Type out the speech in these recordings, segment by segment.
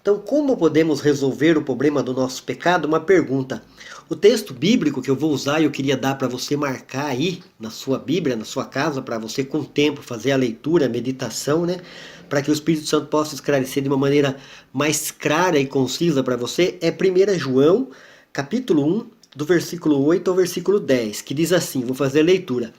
Então, como podemos resolver o problema do nosso pecado? Uma pergunta. O texto bíblico que eu vou usar, eu queria dar para você marcar aí na sua Bíblia, na sua casa, para você com o tempo fazer a leitura, a meditação, né? Para que o Espírito Santo possa esclarecer de uma maneira mais clara e concisa para você, é 1 João, capítulo 1, do versículo 8 ao versículo 10, que diz assim, vou fazer a leitura.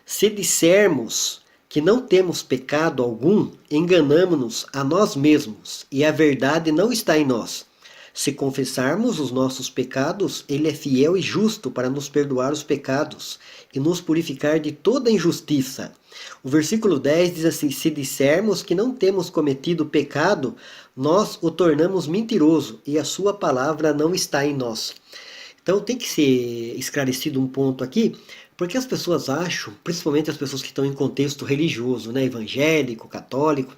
Se dissermos que não temos pecado algum, enganamo-nos a nós mesmos, e a verdade não está em nós. Se confessarmos os nossos pecados, ele é fiel e justo para nos perdoar os pecados e nos purificar de toda injustiça. O versículo 10 diz assim, se dissermos que não temos cometido pecado, nós o tornamos mentiroso e a sua palavra não está em nós. Então tem que ser esclarecido um ponto aqui, porque as pessoas acham, principalmente as pessoas que estão em contexto religioso, né, evangélico, católico,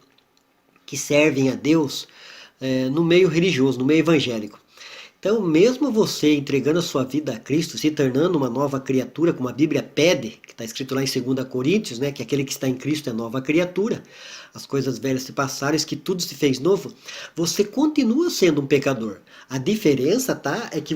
que servem a Deus no meio religioso, no meio evangélico. Então, mesmo você entregando a sua vida a Cristo, se tornando uma nova criatura, como a Bíblia pede, que está escrito lá em 2 Coríntios, né, que aquele que está em Cristo é nova criatura, as coisas velhas se passaram, que tudo se fez novo, você continua sendo um pecador. A diferença, tá, é que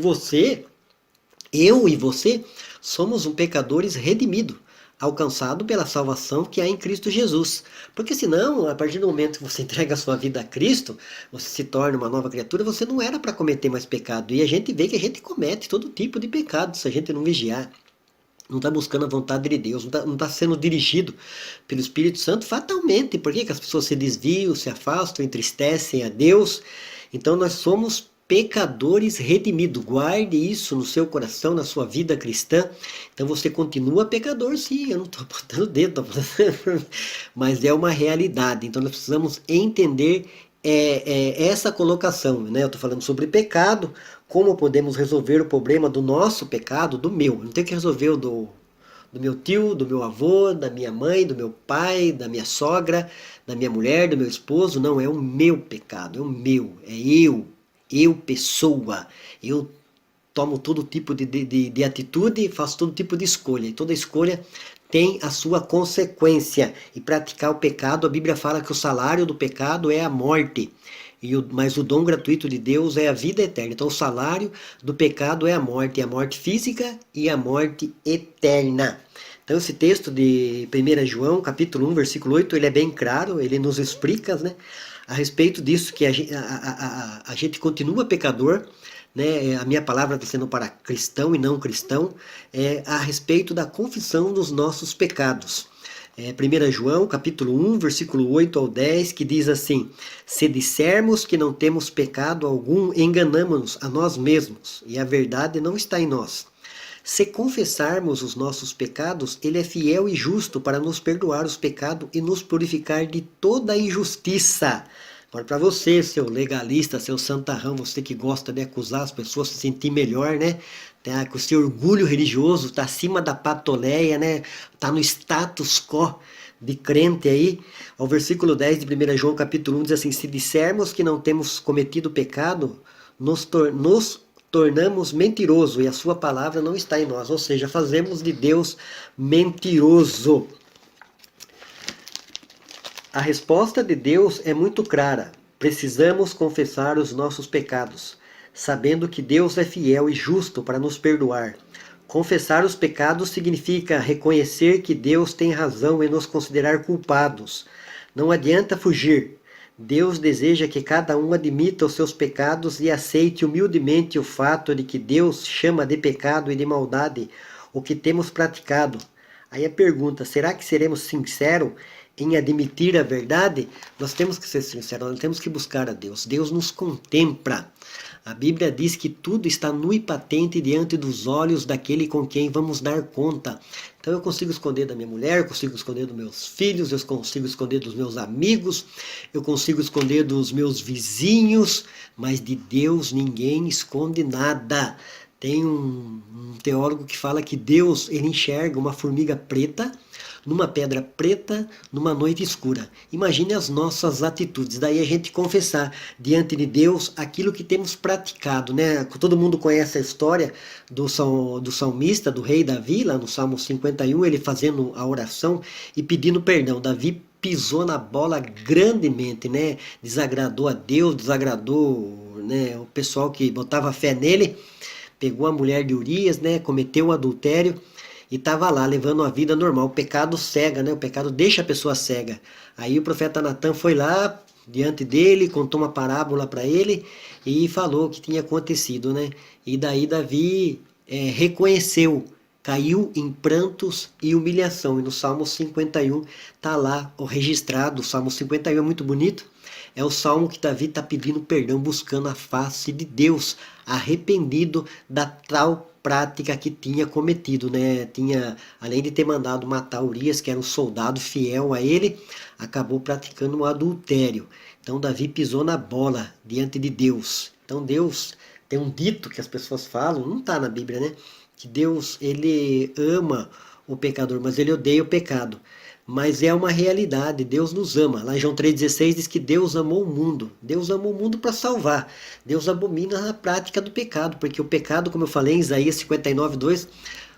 eu e você, somos um pecadores redimidos, alcançado pela salvação que há em Cristo Jesus. Porque senão, a partir do momento que você entrega a sua vida a Cristo, você se torna uma nova criatura, você não era para cometer mais pecado. E a gente vê que a gente comete todo tipo de pecado se a gente não vigiar. Não está buscando a vontade de Deus, não tá sendo dirigido pelo Espírito Santo fatalmente. Por que as pessoas se desviam, se afastam, entristecem a Deus? Então nós somos pecadores redimidos. Guarde isso no seu coração, na sua vida cristã. Então você continua pecador, sim. Eu não estou apontando o dedo, mas é uma realidade. Então nós precisamos entender essa colocação, né? Eu estou falando sobre pecado, como podemos resolver o problema do nosso pecado, do meu. Eu não tenho que resolver o do meu tio, do meu avô, da minha mãe, do meu pai, da minha sogra, da minha mulher, do meu esposo. Não, é o meu pecado, é o meu, é eu pessoa, eu tomo todo tipo de atitude, faço todo tipo de escolha, e toda escolha tem a sua consequência, e praticar o pecado, a Bíblia fala que o salário do pecado é a morte, mas o dom gratuito de Deus é a vida eterna. Então o salário do pecado é a morte física e a morte eterna. Então esse texto de 1 João, capítulo 1, versículo 8, ele é bem claro, ele nos explica, né, a respeito disso, que a gente continua pecador, né? A minha palavra está sendo para cristão e não cristão, a respeito da confissão dos nossos pecados. 1 João, capítulo 1, versículo 8 ao 10, que diz assim, se dissermos que não temos pecado algum, enganamo-nos a nós mesmos, e a verdade não está em nós. Se confessarmos os nossos pecados, ele é fiel e justo para nos perdoar os pecados e nos purificar de toda injustiça. Agora, para você, seu legalista, seu santarrão, você que gosta de acusar as pessoas, se sentir melhor, né? Com o seu orgulho religioso, está acima da patoleia, né? Está no status quo de crente aí. O versículo 10 de 1 João capítulo 1 diz assim, se dissermos que não temos cometido pecado, nos tornamos mentiroso e a sua palavra não está em nós. Ou seja, fazemos de Deus mentiroso. A resposta de Deus é muito clara. Precisamos confessar os nossos pecados, sabendo que Deus é fiel e justo para nos perdoar. Confessar os pecados significa reconhecer que Deus tem razão em nos considerar culpados. Não adianta fugir. Deus deseja que cada um admita os seus pecados e aceite humildemente o fato de que Deus chama de pecado e de maldade o que temos praticado. Aí a pergunta, será que seremos sinceros em admitir a verdade? Nós temos que ser sinceros, nós temos que buscar a Deus. Deus nos contempla. A Bíblia diz que tudo está nu e patente diante dos olhos daquele com quem vamos dar conta. Então eu consigo esconder da minha mulher, eu consigo esconder dos meus filhos, eu consigo esconder dos meus amigos, eu consigo esconder dos meus vizinhos, mas de Deus ninguém esconde nada. Tem um teólogo que fala que Deus ele enxerga uma formiga preta numa pedra preta numa noite escura. Imagine as nossas atitudes. Daí a gente confessar diante de Deus aquilo que temos praticado, né? Todo mundo conhece a história do salmista, do rei Davi, lá no Salmo 51, ele fazendo a oração e pedindo perdão. Davi pisou na bola grandemente, né? Desagradou a Deus, desagradou, né, o pessoal que botava fé nele, pegou a mulher de Urias, né, cometeu o adultério e estava lá levando uma vida normal. O pecado cega, né? O pecado deixa a pessoa cega. Aí o profeta Natan foi lá diante dele, contou uma parábola para ele e falou o que tinha acontecido, né? E daí Davi reconheceu, caiu em prantos e humilhação. E no Salmo 51 está lá o registrado. O Salmo 51 é muito bonito. É o salmo que Davi está pedindo perdão, buscando a face de Deus, arrependido da tal prática que tinha cometido, né? Tinha, além de ter mandado matar Urias, que era um soldado fiel a ele, acabou praticando um adultério. Então Davi pisou na bola diante de Deus. Então Deus tem um dito que as pessoas falam, não está na Bíblia, né? Que Deus ele ama o pecador, mas ele odeia o pecado. Mas é uma realidade, Deus nos ama. Lá em João 3,16 diz que Deus amou o mundo. Deus amou o mundo para salvar. Deus abomina a prática do pecado, porque o pecado, como eu falei em Isaías 59,2,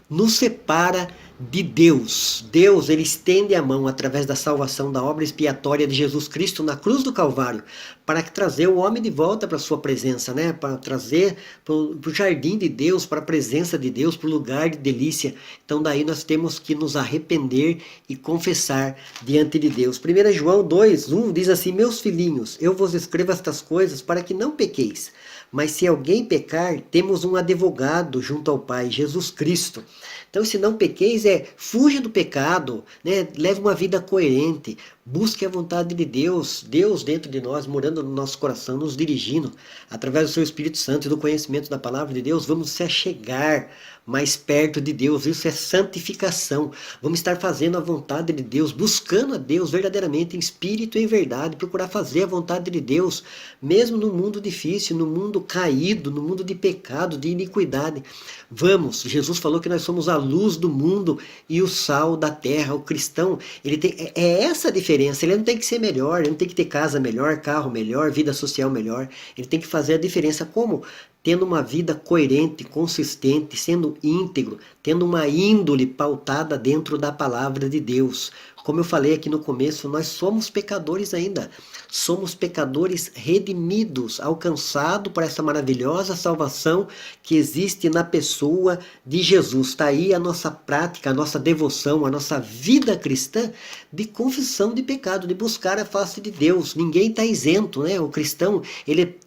nos separa de Deus. Deus, ele estende a mão através da salvação da obra expiatória de Jesus Cristo na cruz do Calvário, para trazer o homem de volta para a sua presença, né? Para trazer para o jardim de Deus, para a presença de Deus, para o lugar de delícia. Então daí nós temos que nos arrepender e confessar diante de Deus. 1 João 2,1 diz assim: meus filhinhos, eu vos escrevo estas coisas para que não pequeis. Mas se alguém pecar, temos um advogado junto ao Pai, Jesus Cristo. Então, se não pequeis, fuja do pecado, né? Leve uma vida coerente, busque a vontade de Deus, Deus dentro de nós, morando no nosso coração, nos dirigindo, através do seu Espírito Santo e do conhecimento da palavra de Deus, vamos se achegar mais perto de Deus. Isso é santificação. Vamos estar fazendo a vontade de Deus, buscando a Deus verdadeiramente em espírito e em verdade, procurar fazer a vontade de Deus, mesmo no mundo difícil, no mundo caído, no mundo de pecado, de iniquidade. Vamos, Jesus falou que nós somos a luz do mundo e o sal da terra. O cristão, ele tem, é essa a diferença. Ele não tem que ser melhor, ele não tem que ter casa melhor, carro melhor, vida social melhor. Ele tem que fazer a diferença. Como? Tendo uma vida coerente, consistente, sendo íntegro, tendo uma índole pautada dentro da palavra de Deus. Como eu falei aqui no começo, nós somos pecadores ainda. Somos pecadores redimidos, alcançados por essa maravilhosa salvação que existe na pessoa de Jesus. Está aí a nossa prática, a nossa devoção, a nossa vida cristã de confissão de pecado, de buscar a face de Deus. Ninguém está isento, né? O cristão, ele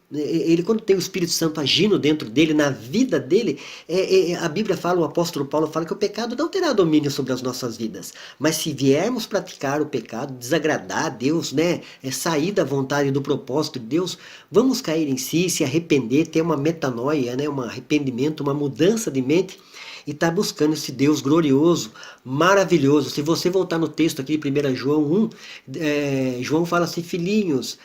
quando tem o Espírito Santo agindo dentro dele, na vida dele, a Bíblia fala, o apóstolo Paulo fala que o pecado não terá domínio sobre as nossas vidas. Mas se viermos praticar o pecado, desagradar a Deus, né, sair da vontade e do propósito de Deus, vamos cair em si, se arrepender, ter uma metanoia, né, um arrependimento, uma mudança de mente, e está buscando esse Deus glorioso, maravilhoso. Se você voltar no texto aqui de 1 João 1, João fala assim: filhinhos,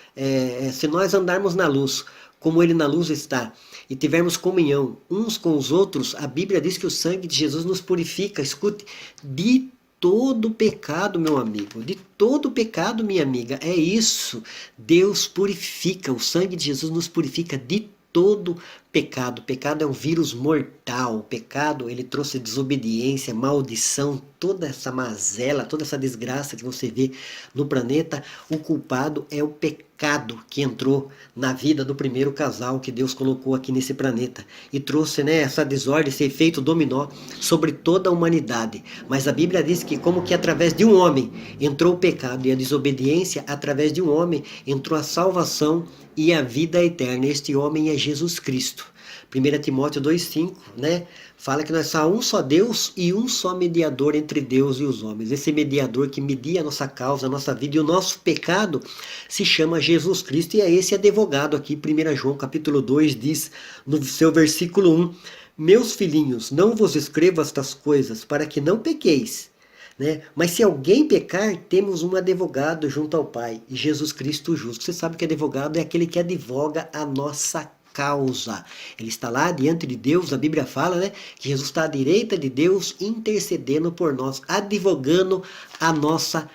se nós andarmos na luz, como ele na luz está, e tivermos comunhão uns com os outros, a Bíblia diz que o sangue de Jesus nos purifica, escute, de todo pecado, meu amigo, de todo pecado, minha amiga. É isso, Deus purifica, o sangue de Jesus nos purifica de todo pecado. O pecado é um vírus mortal. O pecado, ele trouxe desobediência, maldição, toda essa mazela, toda essa desgraça que você vê no planeta. O culpado é o pecado que entrou na vida do primeiro casal que Deus colocou aqui nesse planeta e trouxe, né, essa desordem, esse efeito dominó sobre toda a humanidade. Mas a Bíblia diz que como que através de um homem entrou o pecado e a desobediência, através de um homem entrou a salvação e a vida eterna. Este homem é Jesus Cristo. 1 Timóteo 2,5, né? Fala que nós há um só Deus e um só mediador entre Deus e os homens. Esse mediador que media a nossa causa, a nossa vida e o nosso pecado se chama Jesus Cristo, e é esse advogado aqui. 1 João capítulo 2 diz no seu versículo 1: meus filhinhos, não vos escrevo estas coisas para que não pequeis, né? Mas se alguém pecar, temos um advogado junto ao Pai, Jesus Cristo justo. Você sabe que advogado é aquele que advoga a nossa causa. Ele está lá diante de Deus, a Bíblia fala, né, que Jesus está à direita de Deus, intercedendo por nós, advogando a nossa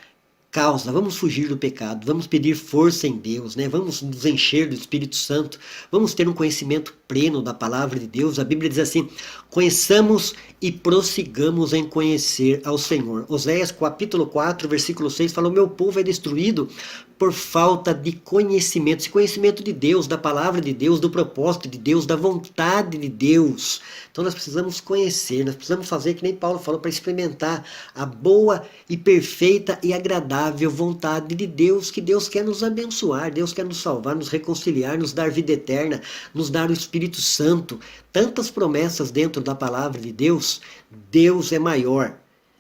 causa. Vamos fugir do pecado, vamos pedir força em Deus, né? Vamos nos encher do Espírito Santo, vamos ter um conhecimento pleno da palavra de Deus. A Bíblia diz assim: conheçamos e prossigamos em conhecer ao Senhor. Oséias capítulo 4, versículo 6 fala: o meu povo é destruído por falta de conhecimento, esse conhecimento de Deus, da palavra de Deus, do propósito de Deus, da vontade de Deus. Então nós precisamos conhecer, nós precisamos fazer que nem Paulo falou, para experimentar a boa e perfeita e agradável vontade de Deus, que Deus quer nos abençoar, Deus quer nos salvar, nos reconciliar, nos dar vida eterna, nos dar o Espírito Santo. Tantas promessas dentro da palavra de Deus. Deus é maior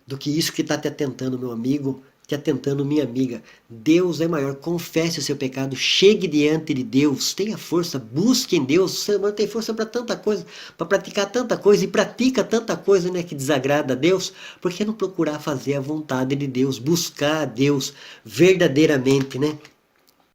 do que isso que está te atentando, meu amigo, te atentando, minha amiga. Deus é maior. Confesse o seu pecado, chegue diante de Deus, tenha força, busque em Deus. O Senhor tem força para tanta coisa, para praticar tanta coisa, e pratica tanta coisa, né, que desagrada a Deus. Por que não procurar fazer a vontade de Deus, buscar a Deus verdadeiramente, né?